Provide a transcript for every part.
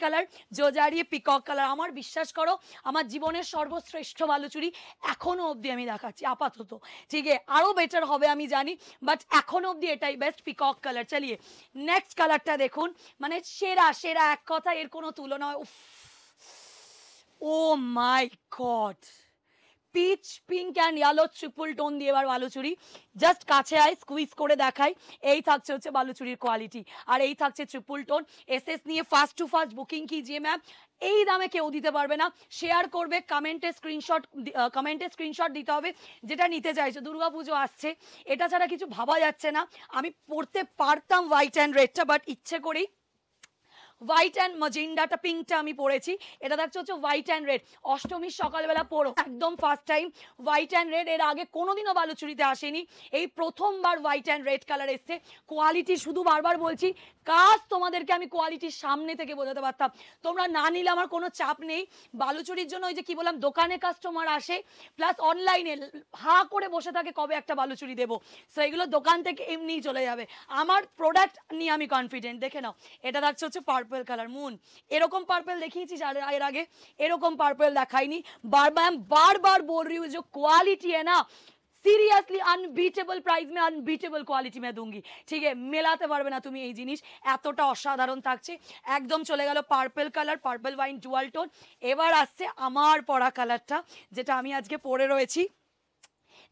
Colour জোজারিয়ে peacock colour. আমার বিশ্বাস করো আমার জীবনের সর্বশ্রেষ্ঠ বালুচুরি এখনো অবধি আমি দেখাচ্ছি আপাতত, ঠিক আছে? আরও বেটার হবে আমি জানি, বাট এখনো অবধি এটাই বেস্ট পিকক কালার। চালিয়ে নেক্সট কালারটা দেখুন, মানে সেরা সেরা, এক কথা এর কোনো তুলনা হয়। উফ, oh my god, peach pink and yellow triple tone দিয়ে এবার বালুচুরি। জাস্ট কাছে আয়, স্কুইজ করে দেখাই। এই থাকছে হচ্ছে বালুচুরির কোয়ালিটি, আর এই থাকছে ট্রিপল টোন। এসএস নিয়ে ফাস্ট টু ফাস্ট বুকিং কিজিয়ে ম্যাম, এই দামে কেউ দিতে পারবে না। শেয়ার করবে, কমেন্টে স্ক্রিনশট দিতে হবে যেটা নিতে চাইছো। দুর্গাপুজো আসছে, এটা ছাড়া কিছু ভাবা যাচ্ছে না। আমি পড়তে পারতাম হোয়াইট অ্যান্ড রেডটা, বাট ইচ্ছে করেই হোয়াইট অ্যান্ড মজেন্ডাটা পিঙ্কটা আমি পরেছি। এটা দেখছো হচ্ছে হোয়াইট অ্যান্ড রেড, অষ্টমীর সকালবেলা পরো, একদম first time white and red. এর আগে কোনোদিনও বালুচুরিতে আসেনি, এই প্রথমবার হোয়াইট অ্যান্ড রেড কালার এসছে। কোয়ালিটি শুধু বারবার বলছি, কাজ তোমাদেরকে আমি কোয়ালিটির সামনে থেকে বোঝাতে পারতাম, তোমরা না নিলে আমার কোনো চাপ নেই। বালুচুরির জন্য ওই যে কি বললাম, দোকানে কাস্টমার আসে প্লাস অনলাইনে হা করে বসে থাকে কবে একটা বালুচুরি দেবো, সো এগুলো দোকান থেকে এমনিই চলে যাবে। আমার প্রোডাক্ট নিয়ে আমি কনফিডেন্ট। দেখে নাও, এটা দেখছো হচ্ছে পার্পল কালার মুন। এরকম পার্পল দেখিয়েছি এর আগে, এরকম পার্পল দেখাইনি। बार-बार बोल रही हूँ, जो क्वालिटी है ना সিরিয়াসলি আনবিটেবল প্রাইস মে আনবিটেবল কোয়ালিটি মে दूंगी, ঠিক আছে? মেলাতে পারবে না তুমি এই জিনিস, এতটা অসাধারণ থাকছে। একদম চলে গেল purple colour, purple wine dual tone. এবার আসছে আমার পরা কালারটা, যেটা আমি আজকে পরে রয়েছি।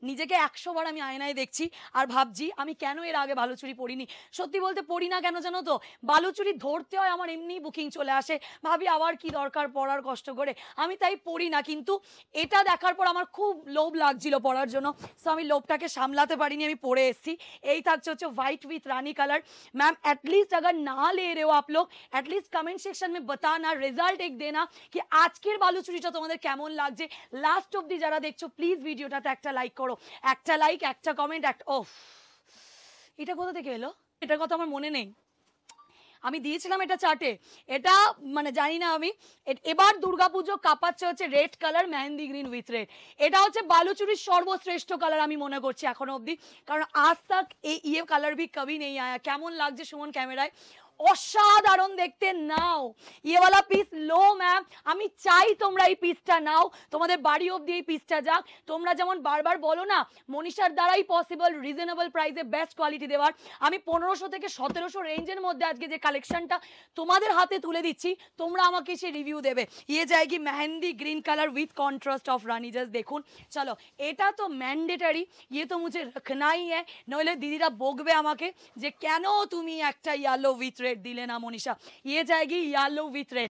নিজেকে 100 বার আমি আয়নায় দেখছি আর ভাবছি আমি কেন এর আগে বালুচুরি পরিনি। সত্যি বলতে পরি না কেন জানো তো, বালুচুরি ধরতে হয় আমার এমনি বুকিং চলে আসে, ভাবি আবার কি দরকার পরার কষ্ট করে, আমি তাই পরি না। কিন্তু এটা দেখার পর আমার খুব লোভ লাগছিল পরার জন্য, সো আমি লোভটাকে সামলাতে পারিনি, আমি পরে এসেছি। এই থাকছে হচ্ছে white with rani colour. Ma'am at least अगर ना ले रहे हो आप लोग, एटलीस्ट कमेंट सेक्शन में बताना, रिजल्ट एक देना कि আজকের বালুচুরিটা তোমাদের কেমন লাগছে। লাস্ট অবধি যারা দেখছো প্লিজ ভিডিওটাতে একটা লাইক করো, একটা লাইক, একটা কমেন্ট, একটা ওফ, এটা কোথা থেকে এলো, এটার কথা আমার মনে নেই, আমি দিয়েছিলাম এটা চার্টে। এটা মানে জানি না আমি। এবার দুর্গাপুজো কাঁপাচ্ছে হচ্ছে red colour, mehendi green with red. এটা হচ্ছে বালুচুরির সর্বশ্রেষ্ঠ কালার আমি মনে করছি এখনো অবধি, কারণ আজ তাক এই ইয়ে কালার ভি কবি নেই আয়া। কেমন লাগছে সুমন ক্যামেরায়, অসাধারণ দেখতে। নাও ইয়েওয়ালা পিস লো ম্যাম, আমি চাই তোমরা এই পিসটা নাও, তোমাদের বাড়ি অবধি এই পিসটা যাক। তোমরা যেমন বারবার বলো না মনীষার দ্বারাই পসিবল রিজনেবল প্রাইসে বেস্ট কোয়ালিটি দেওয়ার, আমি 1500 থেকে 1700 রেঞ্জের মধ্যে আজকে যে কালেকশনটা তোমাদের হাতে তুলে দিচ্ছি, তোমরা আমাকে সে রিভিউ দেবে। ইয়ে যায়গি mehendi green colour with contrast of rani, just দেখুন। চলো, এটা তো ম্যান্ডেটারি, ইয়ে তো মুঝে রাখনাই হ্যাঁ, নইলে দিদিরা বকবে আমাকে যে কেন তুমি একটা ইয়েলো উইথ রেড দিলে না মনীষা। ইয়ে যায়গি ইয়েলো উইথ রেড।